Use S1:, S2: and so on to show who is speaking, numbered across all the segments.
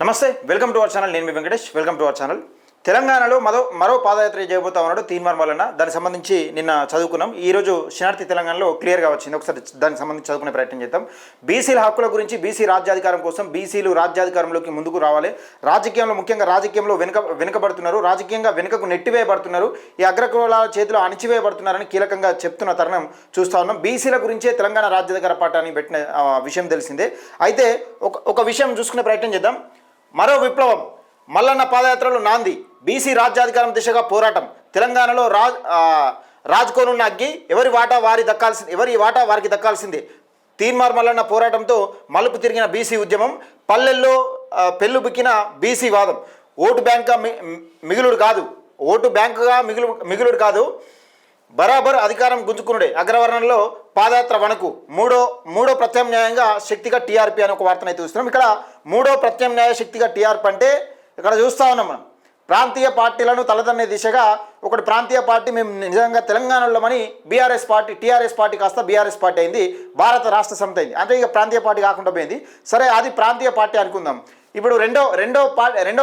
S1: నమస్తే, welcome to our channel. నేను మీ Venkatesh. Welcome to our channel. తెలంగాణలో మరో పాదయాత్ర చేయబోతా ఉన్నాడు తీన్మార్ మల్లన్న. దానికి సంబంధించి నిన్న చదువుకున్నాం. ఈరోజు శనార్థి తెలంగాణలో క్లియర్గా వచ్చింది. ఒకసారి దానికి సంబంధించి చదువుకునే ప్రయత్నం చేద్దాం. బీసీల హక్కుల గురించి, బీసీ రాజ్యాధికారం కోసం బీసీలు రాజ్యాధికారంలోకి ముందుకు రావాలి. రాజకీయంలో, ముఖ్యంగా రాజకీయంలో వెనుకబడుతున్నారు, రాజకీయంగా వెనుకకు నెట్టివేయబడుతున్నారు, ఈ అగ్రకులాల చేతిలో అణిచివేయబడుతున్నారని కీలకంగా చెప్తున్న తరుణం చూస్తూ ఉన్నాం. బీసీల గురించే తెలంగాణ రాజ్యాధికార పార్టీ పెట్టిన విషయం తెలిసిందే. అయితే ఒక విషయం చూసుకునే ప్రయత్నం చేద్దాం. మరో విప్లవం మల్లన్న పాదయాత్రలో నాంది. బీసీ రాజ్యాధికారం దిశగా పోరాటం. తెలంగాణలో రాజ్కోనున్న అగ్గి ఎవరి వాటా వారికి దక్కాల్సిందే. తీన్మార్ మల్లన్న పోరాటంతో మలుపు తిరిగిన బీసీ ఉద్యమం. పల్లెల్లో పెళ్ళు బిక్కిన బీసీ వాదం. ఓటు బ్యాంకుగా మిగులుడు కాదు, బరాబర్ అధికారం గుంజుకునుడే. అగ్రవర్ణంలో పాదయాత్ర వణకు. మూడో ప్రత్యామ్నాయంగా శక్తిగా టీఆర్పీ అని ఒక వార్తను అయితే చూస్తున్నాం. ఇక్కడ మూడో ప్రత్యామ్నాయ శక్తిగా టీఆర్పీ అంటే ఇక్కడ చూస్తూ ఉన్నాం మనం. ప్రాంతీయ పార్టీలను తలదన్నే దిశగా ఒకటి ప్రాంతీయ పార్టీ మేము నిజంగా తెలంగాణలోమని టీఆర్ఎస్ పార్టీ కాస్త బీఆర్ఎస్ పార్టీ అయింది, భారత రాష్ట్ర సమితి అయింది. అంటే ఇక ప్రాంతీయ పార్టీ కాకుండా పోయింది. సరే, అది ప్రాంతీయ పార్టీ అనుకుందాం. ఇప్పుడు రెండో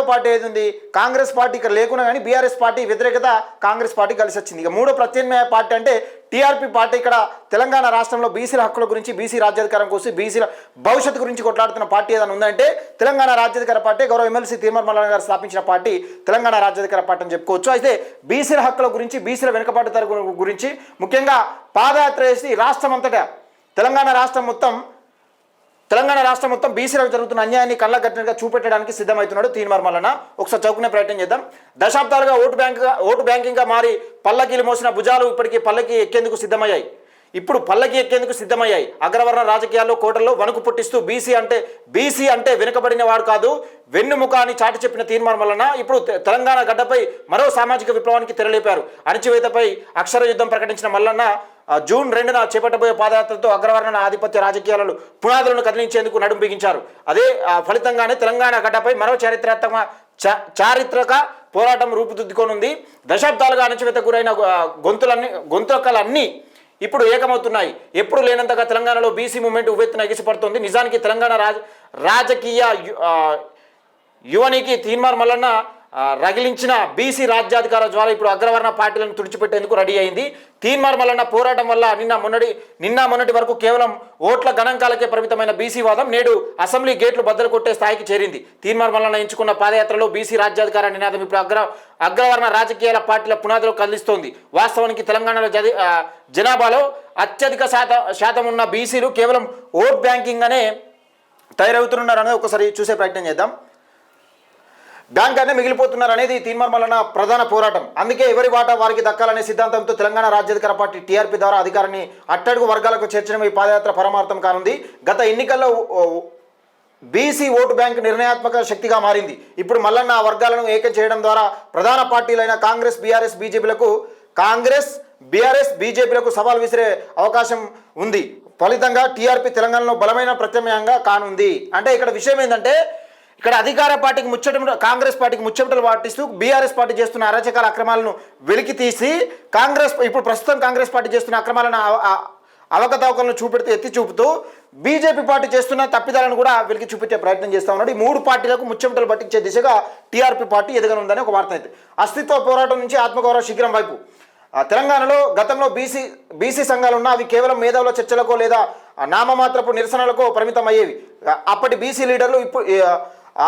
S1: పార్టీ ఏది ఉంది? కాంగ్రెస్ పార్టీ ఇక్కడ లేకున్నా కానీ బీఆర్ఎస్ పార్టీ వ్యతిరేకత కాంగ్రెస్ పార్టీ కలిసి వచ్చింది. ఇక మూడో ప్రత్యామ్నాయ పార్టీ అంటే టీఆర్పీ పార్టీ. ఇక్కడ తెలంగాణ రాష్ట్రంలో బీసీల హక్కుల గురించి, బీసీ రాజ్యాధికారం కోసం, బీసీల భవిష్యత్తు గురించి కొట్లాడుతున్న పార్టీ ఏదైనా ఉందంటే తెలంగాణ రాజ్యాధికార పార్టీ. గౌరవ ఎమ్మెల్సీ తీన్మార్ మల్లన్న గారు స్థాపించిన పార్టీ తెలంగాణ రాజ్యాధికార పార్టీ అని చెప్పుకోవచ్చు. అయితే బీసీల హక్కుల గురించి, బీసీల వెనుకబాటు తరగతి గురించి ముఖ్యంగా పాదయాత్ర చేసి రాష్ట్రం అంతటా తెలంగాణ రాష్ట్రం మొత్తం బీసీలకు జరుగుతున్న అన్యాయాన్ని కళ్ళగట్టినట్టుగా చూపెట్టడానికి సిద్ధమవుతున్నాడు తీన్మార్ మల్లన్న. ఒకసారి చౌకునే ప్రయత్నం చేద్దాం. దశాబ్దాలుగా ఓటు బ్యాంకింగ్గా మారి పల్లకీలు మోసిన భుజాలు ఇప్పటికీ పల్లకి ఎక్కేందుకు సిద్ధమయ్యాయి. అగ్రవర్ణ రాజకీయాల్లో కోటల్లో వణుకు పుట్టిస్తూ బీసీ అంటే వెనుకబడిన వాడు కాదు, వెన్నుముక అని చాటి చెప్పిన తీన్మార్ మల్లన్న ఇప్పుడు తెలంగాణ గడ్డపై మరో సామాజిక విప్లవానికి తెరలేపారు. అణచివేతపై అక్షర యుద్ధం ప్రకటించిన మల్లన్న జూన్ 2న చేపట్టబోయే పాదయాత్రతో అగ్రవర్ణ ఆధిపత్య రాజకీయాలను పునాదులను కదిలించేందుకు నడుం బిగించారు. అదే ఫలితంగానే తెలంగాణ గడ్డపై మరో చారిత్రక పోరాటం రూపుదిద్దుకోనుంది. దశాబ్దాలుగా అణచివేత గురైన గొంతుకలన్నీ ఇప్పుడు ఏకమవుతున్నాయి. ఎప్పుడు లేనంతగా తెలంగాణలో బీసీ మూవ్మెంట్ ఉవ్వెత్తున ఎగిసిపడుతోంది. నిజానికి తెలంగాణ రాజకీయ యువనికి తీన్మార్ మల్లన్న రగిలించిన బీసీ రాజ్యాధికార జ్వాల ఇప్పుడు అగ్రవర్ణ పార్టీలను తుడిచిపెట్టేందుకు రెడీ అయింది. తీన్మార్ మల్లన్న పోరాటం వల్ల నిన్న మొన్నటి వరకు కేవలం ఓట్ల గణాంకాలకే పరిమితమైన బీసీ వాదం నేడు అసెంబ్లీ గేట్లు బద్దలు కొట్టే స్థాయికి చేరింది. తీన్మార్ మల్లన్న ఎంచుకున్న పాదయాత్రలో బీసీ రాజ్యాధికార నినాదం ఇప్పుడు అగ్రవర్ణ రాజకీయాల పార్టీల పునాదులు కదిలిస్తోంది. వాస్తవానికి తెలంగాణలో జనాభాలో అత్యధిక శాతం ఉన్న బీసీలు కేవలం ఓట్ బ్యాంకింగ్ అనే తయారవుతున్నారనేది ఒకసారి చూసే ప్రయత్నం చేద్దాం. బ్యాంక్ అనే మిగిలిపోతున్నారు అనేది తీన్మార్ మల్లన్న ప్రధాన పోరాటం. అందుకే ఎవరి వాటా వారికి దక్కాలనే సిద్ధాంతంతో తెలంగాణ రాజ్యాధికార పార్టీ టీఆర్పీ ద్వారా అధికారాన్ని అట్టడుగు వర్గాలకు చేర్చడం ఈ పాదయాత్ర పరమార్థం కానుంది. గత ఎన్నికల్లో బీసీ ఓటు బ్యాంక్ నిర్ణయాత్మక శక్తిగా మారింది. ఇప్పుడు మల్లన్న ఆ వర్గాలను ఏకం చేయడం ద్వారా ప్రధాన పార్టీలైన కాంగ్రెస్ బీఆర్ఎస్ బీజేపీలకు సవాల్ విసిరే అవకాశం ఉంది. ఫలితంగా టీఆర్పీ తెలంగాణలో బలమైన ప్రత్యామ్నాయంగా కానుంది. అంటే ఇక్కడ విషయం ఏంటంటే, ఇక్కడ అధికార పార్టీకి కాంగ్రెస్ పార్టీకి ముచ్చమటలు పాటిస్తూ బీఆర్ఎస్ పార్టీ చేస్తున్న అరాచకాల అక్రమాలను వెలికి తీసి ఇప్పుడు ప్రస్తుతం కాంగ్రెస్ పార్టీ చేస్తున్న అక్రమాలను అవకతవకలను ఎత్తి చూపుతూ బీజేపీ పార్టీ చేస్తున్న తప్పిదాలను కూడా వెలికి చూపించే ప్రయత్నం చేస్తూ ఉన్నాడు. ఈ మూడు పార్టీలకు ముచ్చమటలు పట్టించే దిశగా టీఆర్పీ పార్టీ ఎదగనుందని ఒక వార్త అయితే. అస్తిత్వ పోరాటం నుంచి ఆత్మగౌరవ శిఖరం వైపు. తెలంగాణలో గతంలో బీసీ సంఘాలు ఉన్న అవి కేవలం మేధావుల చర్చలకో లేదా నామమాత్రపు నిరసనలకో పరిమితం అయ్యేవి. అప్పటి బీసీ లీడర్లు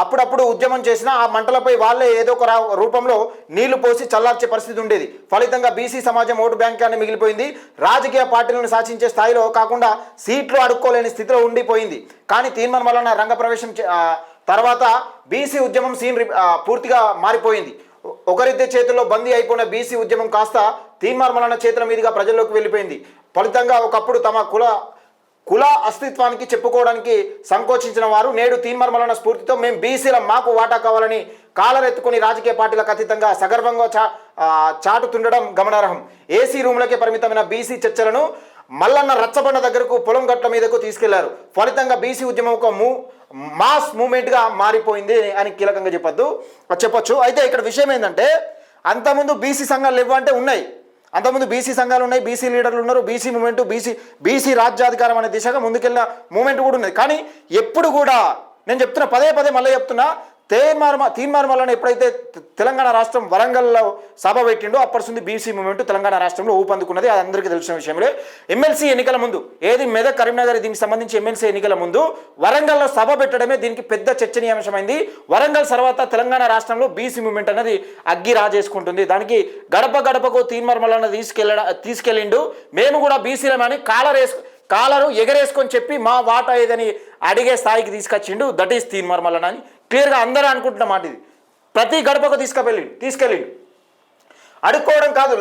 S1: అప్పుడప్పుడు ఉద్యమం చేసినా ఆ మంటలపై వాళ్ళే ఏదో ఒక రూపంలో నీళ్లు పోసి చల్లార్చే పరిస్థితి ఉండేది. ఫలితంగా బీసీ సమాజం ఓటు బ్యాంక్ అని మిగిలిపోయింది. రాజకీయ పార్టీలను శాసించే స్థాయిలో కాకుండా సీట్లు అడుక్కోలేని స్థితిలో ఉండిపోయింది. కానీ తీన్మార్ మల్లన్న రంగప్రవేశం తర్వాత బీసీ ఉద్యమం సీన్ పూర్తిగా మారిపోయింది. ఒకరిద్దరి చేతుల్లో బందీ అయిపోయిన బీసీ ఉద్యమం కాస్త తీన్మార్ మల్లన్న చేతుల మీదుగా ప్రజల్లోకి వెళ్ళిపోయింది. ఫలితంగా ఒకప్పుడు తమ కుల అస్తిత్వానికి చెప్పుకోవడానికి సంకోచించిన వారు నేడు తీన్మార్ మల్లన్న స్ఫూర్తితో మేము బీసీల మాకు వాటా కావాలని కాలరెత్తుకుని రాజకీయ పార్టీలకు అతీతంగా సగర్వంగా చాటుతుండడం గమనార్హం. ఏసీ రూమ్లకే పరిమితమైన బీసీ చర్చలను మల్లన్న రచ్చబండ దగ్గరకు, పొలం గట్ల మీదకు తీసుకెళ్లారు. ఫలితంగా బీసీ ఉద్యమం ఒక మాస్ మూవ్మెంట్గా మారిపోయింది అని కీలకంగా చెప్పొచ్చు. అయితే ఇక్కడ విషయం ఏంటంటే, అంతకుముందు బీసీ సంఘాలు లేవు అంటే ఉన్నాయి. అంతకుముందు బీసీ సంఘాలు ఉన్నాయి, బీసీ లీడర్లు ఉన్నారు, బీసీ మూమెంట్, బీసీ రాజ్యాధికారం అనే దిశగా ముందుకెళ్ళిన మూమెంట్ కూడా ఉన్నది. కానీ ఎప్పుడు కూడా నేను చెప్తున్నా, పదే మళ్ళీ చెప్తున్నా, తీన్మార్ మల్లన్న ఎప్పుడైతే తెలంగాణ రాష్ట్రం వరంగల్లో సభ పెట్టిండో అప్పటి నుండి బీసీ మూవ్మెంట్ తెలంగాణ రాష్ట్రంలో ఊపందుకున్నది. అది అందరికీ తెలిసిన విషయంలో. ఎమ్మెల్సీ ఎన్నికల ముందు ఏది మెదక్ కరీంనగర్ దీనికి సంబంధించి ఎమ్మెల్సీ ఎన్నికల ముందు వరంగల్లో సభ పెట్టడమే దీనికి పెద్ద చర్చనీయాంశమైంది. వరంగల్ తర్వాత తెలంగాణ రాష్ట్రంలో బీసీ మూవ్మెంట్ అనేది అగ్గి రాజేసుకుంటుంది. దానికి గడప గడపకు తీన్మార్ మల్లన్న తీసుకెళ్ళిండు. మేము కూడా బీసీలమని కాలరు ఎగరేసుకొని చెప్పి మా వాటా ఏదని అడిగే స్థాయికి తీసుకొచ్చిండు. దట్ ఈస్ తీన్మార్ మల్లన్న అని క్లియర్గా అందరూ అనుకుంటున్న మాట ఇది. ప్రతి గడపకు తీసుకెళ్ళిండు. అడుక్కోవడం కాదు,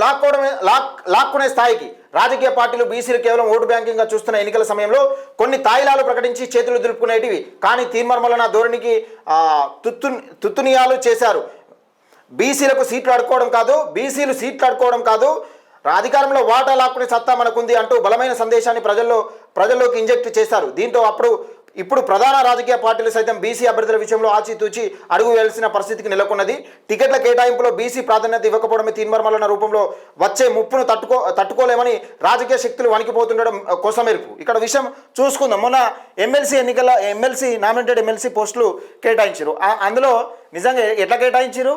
S1: లాక్కునే స్థాయికి రాజకీయ పార్టీలు బీసీలు కేవలం ఓటు బ్యాంకింగ్గా చూస్తున్న ఎన్నికల సమయంలో కొన్ని తాయిలాలు ప్రకటించి చేతులు దులుపుకునేటివి. కానీ తీన్మార్ మల్లన్న ధోరణికి తుత్తునియాలు చేశారు. బీసీలకు సీట్లు అడుక్కోవడం కాదు, బీసీలు సీట్లు అడుక్కోవడం కాదు, అధికారంలో వాటా లాక్కునే సత్తా మనకుంది అంటూ బలమైన సందేశాన్ని ప్రజల్లోకి ఇంజెక్ట్ చేశారు. దీంతో ఇప్పుడు ప్రధాన రాజకీయ పార్టీలు సైతం బీసీ అభ్యర్థుల విషయంలో ఆచితూచి అడుగు వేయాల్సిన పరిస్థితికి నెలకొన్నది. టికెట్ల కేటాయింపులో బీసీ ప్రాధాన్యత ఇవ్వకపోవడమే తీన్మార్ మల్లన్న రూపంలో వచ్చే ముప్పును తట్టుకోలేమని రాజకీయ శక్తులు వణికిపోతుండడం కొసమెరుపు. ఇక్కడ విషయం చూసుకుందాం. మొన్న ఎమ్మెల్సీ నామినేటెడ్ ఎమ్మెల్సీ పోస్టులు కేటాయించారు. అందులో నిజంగా ఎట్లా కేటాయించారు?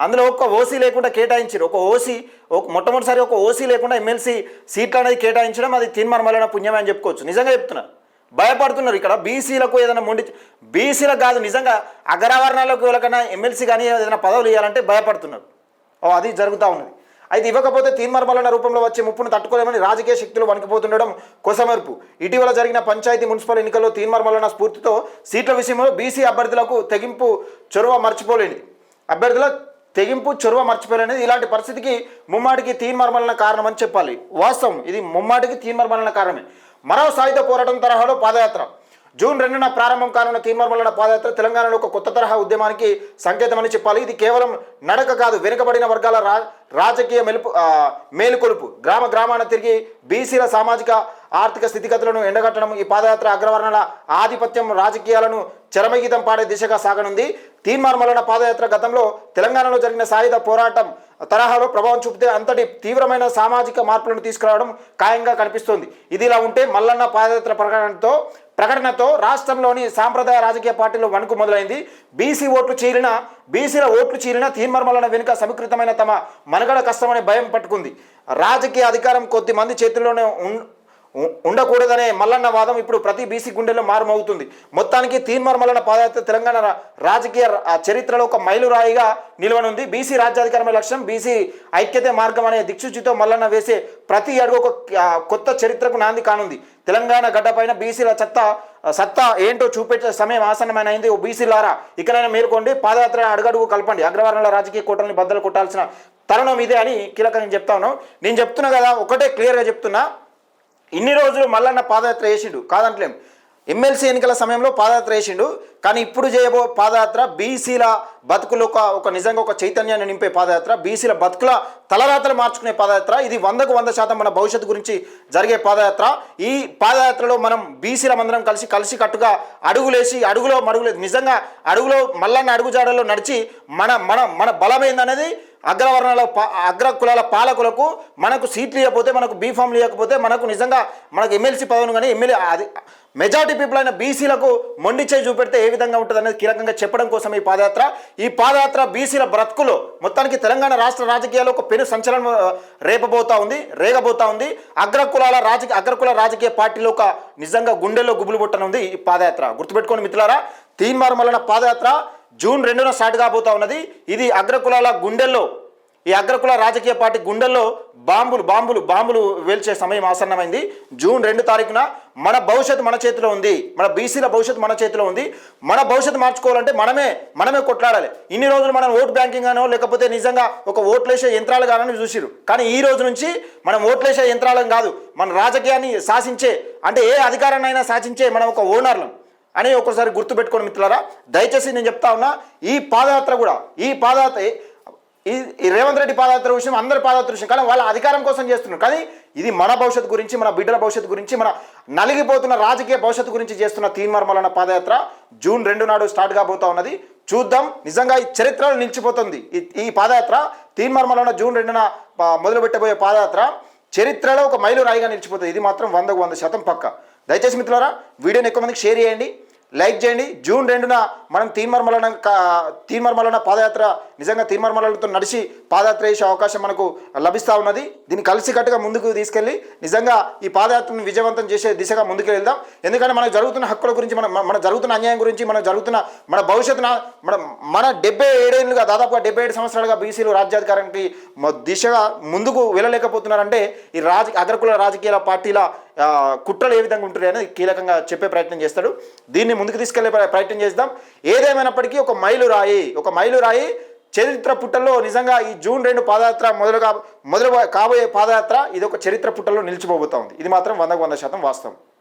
S1: అందులో ఒక్క ఓసీ లేకుండా కేటాయించారు. మొట్టమొదటిసారి ఒక ఓసీ లేకుండా ఎమ్మెల్సీ సీట్లు అనేది కేటాయించడం అది తీన్మార్ మల్లన్న పుణ్యమే అని చెప్పుకోవచ్చు. నిజంగా చెప్తున్నారు. భయపడుతున్నారు. ఇక్కడ బీసీలకు ఏదైనా బీసీలకు కాదు, నిజంగా అగ్రవర్ణాలకు ఎవరికైనా ఎమ్మెల్సీ కానీ ఏదైనా పదవులు ఇవ్వాలంటే భయపడుతున్నారు. అది జరుగుతూ ఉన్నది. అయితే ఇవ్వకపోతే తీన్మార్ మల్లన్న రూపంలో వచ్చే ముప్పును తట్టుకోలేమని రాజకీయ శక్తులు వణికిపోతుండడం కొసమెరుపు. ఇటీవల జరిగిన పంచాయతీ మున్సిపల్ ఎన్నికల్లో తీన్మార్ మల్లన్న స్ఫూర్తితో సీట్ల విషయంలో బీసీ అభ్యర్థులకు తెగింపు చొరవ మర్చిపోలేనిది. ఇలాంటి పరిస్థితికి ముమ్మాటికి తీన్మార్ మల్లన్న కారణమని చెప్పాలి. వాస్తవం, ఇది ముమ్మాటికి తీన్మార్ మల్లన్న కారణమే. మరో సాయుధ పోరాటం తరహాలో పాదయాత్ర. జూన్ 2న ప్రారంభం కానున్న తీన్మార్ మల్లన్న పాదయాత్ర తెలంగాణలో ఒక కొత్త తరహా ఉద్యమానికి సంకేతమని చెప్పాలి. ఇది కేవలం నడక కాదు, వెనుకబడిన వర్గాల రాజకీయ మేలుకొలుపు. గ్రామాన తిరిగి బీసీల సామాజిక ఆర్థిక స్థితిగతులను ఎండగట్టడం. ఈ పాదయాత్ర అగ్రవర్ణాల ఆధిపత్యం రాజకీయాలను చరమగీతం పాడే దిశగా సాగనుంది. తీన్మార్ మల్లన్న పాదయాత్ర గతంలో తెలంగాణలో జరిగిన సాయుధ పోరాటం తరహాలో ప్రభావం చూపితే అంతటి తీవ్రమైన సామాజిక మార్పులను తీసుకురావడం ఖాయంగా కనిపిస్తోంది. ఇది ఇలా ఉంటే మల్లన్న పాదయాత్ర ప్రకటనతో రాష్ట్రంలోని సాంప్రదాయ రాజకీయ పార్టీలో వణుకు మొదలైంది. బీసీల ఓట్లు చీలిన తీన్మార్ మల్లన్న వెనుక సమీకృతమైన తమ మనుగడ కష్టమనే భయం పట్టుకుంది. రాజకీయ అధికారం కొద్ది మంది చేతుల్లోనే ఉండకూడదనే మల్లన్న వాదం ఇప్పుడు ప్రతి బీసీ గుండెల్లో మారుమవుతుంది. మొత్తానికి తీన్మార్ మల్లన్న పాదయాత్ర తెలంగాణ రాజకీయ చరిత్రలో ఒక మైలురాయిగా నిలవనుంది. బీసీ రాజ్యాధికారమే లక్ష్యం, బీసీ ఐక్యతే మార్గం అనే దిక్సూచితో మల్లన్న వేసే ప్రతి అడుగు ఒక కొత్త చరిత్రకు నాంది కానుంది. తెలంగాణ గడ్డపైన బీసీల సత్తా ఏంటో చూపెట్టే సమయం ఆసన్నమైనది. ఓ బీసీలారా, ఇకనైనా మేల్కోండి, పాదయాత్ర అడుగడుగు కలపండి, అగ్రవర్ణాల రాజకీయ కోటల్ని బద్దలు కొట్టాల్సిన తరుణం ఇదే అని కీలకంగా చెప్తాను. నేను చెప్తున్నా కదా, ఒకటే క్లియర్గా చెప్తున్నా. ఇన్ని రోజులు మల్లన్న పాదయాత్ర వేసిండు, కాదంటలేం. ఎమ్మెల్సీ ఎన్నికల సమయంలో పాదయాత్ర వేసిండు. కానీ ఇప్పుడు చేయబో పాదయాత్ర బీసీల బతుకులు ఒక నిజంగా ఒక చైతన్యాన్ని నింపే పాదయాత్ర, బీసీల బతుకుల తలరాతలు మార్చుకునే పాదయాత్ర. ఇది 100% మన భవిష్యత్తు గురించి జరిగే పాదయాత్ర. ఈ పాదయాత్రలో మనం బీసీల మందరం కలిసి కట్టుగా అడుగులో నిజంగా మల్లన్న అడుగుజాడల్లో నడిచి మన బలం ఏందనేది అగ్ర కులాల పాలకులకు మనకు సీట్లు ఇవ్వకపోతే, మనకు బీఫామ్లు ఇవ్వకపోతే, మనకు ఎమ్మెల్సీ పదవిని కానీ అది మెజారిటీ పీపుల్ అయిన బీసీలకు మొండిచే చూపెడితే ఏ విధంగా ఉంటుంది అనేది కీలకంగా చెప్పడం కోసం ఈ పాదయాత్ర బీసీల బ్రతుకులో మొత్తానికి తెలంగాణ రాష్ట్ర రాజకీయాల్లో ఒక పెను సంచలనం రేగబోతా ఉంది. అగ్రకుల రాజకీయ పార్టీలో ఒక నిజంగా గుండెల్లో గుబులు పుట్టనుంది ఈ పాదయాత్ర. గుర్తుపెట్టుకోండి మిత్రులారా, తీన్మార్ మల్లన్న పాదయాత్ర జూన్ 2న స్టార్ట్ కాబోతా ఉన్నది. ఇది అగ్రకులాల గుండెల్లో, ఈ అగ్రకుల రాజకీయ పార్టీ గుండెల్లో బాంబులు వేల్చే సమయం ఆసన్నమైంది. జూన్ 2 తారీఖున మన భవిష్యత్తు మన చేతిలో ఉంది, మన బీసీల భవిష్యత్తు మన చేతిలో ఉంది. మన భవిష్యత్తు మార్చుకోవాలంటే మనమే కొట్లాడాలి. ఇన్ని రోజులు మనం ఓటు బ్యాంకింగ్ గానో లేకపోతే నిజంగా ఒక ఓట్లేసే యంత్రాలు గానో చూసిరు. కానీ ఈ రోజు నుంచి మనం ఓట్లేసే యంత్రాలం కాదు, మన రాజకీయాన్ని శాసించే, అంటే ఏ అధికారాన్నైనా శాసించే మనం ఒక ఓనర్లం అని ఒకసారి గుర్తుపెట్టుకోండి మిత్రులారా. దయచేసి నేను చెప్తా ఉన్నా, ఈ రేవంత్ రెడ్డి పాదయాత్ర విషయం, అందరి పాదయాత్ర విషయం, కానీ వాళ్ళ అధికారం కోసం చేస్తున్నారు. కానీ ఇది మన భవిష్యత్తు గురించి, మన బిడ్డల భవిష్యత్తు గురించి, మన నలిగిపోతున్న రాజకీయ భవిష్యత్తు గురించి చేస్తున్న తీన్మార్ మల్లన్న పాదయాత్ర జూన్ 2 నాడు స్టార్ట్ కాబోతా ఉన్నది. చూద్దాం, నిజంగా ఈ చరిత్రలో నిలిచిపోతుంది ఈ పాదయాత్ర. తీన్మార్ మల్లన్న జూన్ 2న మొదలు పెట్టబోయే పాదయాత్ర చరిత్రలో ఒక మైలురాయిగా నిలిచిపోతుంది. ఇది మాత్రం 100% పక్క. దయచేసి మిత్రులారా, వీడియోని ఎక్కువ మందికి షేర్ చేయండి. లైక్ చేయండి. జూన్ 2న మనం తీన్మర్మలన పాదయాత్ర, నిజంగా తీన్మర్మలతో నడిచి పాదయాత్ర చేసే అవకాశం మనకు లభిస్తూ ఉన్నది. దీన్ని కలిసికట్టుగా ముందుకు తీసుకెళ్ళి నిజంగా ఈ పాదయాత్రను విజయవంతం చేసే దిశగా ముందుకు వెళ్దాం. ఎందుకంటే మనకు జరుగుతున్న హక్కుల గురించి, మన జరుగుతున్న అన్యాయం గురించి, మన జరుగుతున్న మన భవిష్యత్తున మన 77 ఏళ్ళుగా, దాదాపుగా 77 సంవత్సరాలుగా బీసీలు రాజ్యాధికారానికి దిశగా ముందుకు వెళ్ళలేకపోతున్నారంటే ఈ అగ్రకుల రాజకీయ పార్టీల కుట్రలు ఏ విధంగా ఉంటున్నాయి అనేది కీలకంగా చెప్పే ప్రయత్నం చేస్తాడు. దీన్ని ముందుకు తీసుకెళ్లే ప్రయత్నం చేద్దాం. ఏదేమైనప్పటికీ ఒక మైలురాయి చరిత్ర పుటల్లో నిజంగా ఈ జూన్ 2 పాదయాత్ర మొదలు కాబోయే పాదయాత్ర ఇది ఒక చరిత్ర పుటల్లో నిలిచిపోబోతా ఉంది. ఇది మాత్రం 100% వాస్తవం.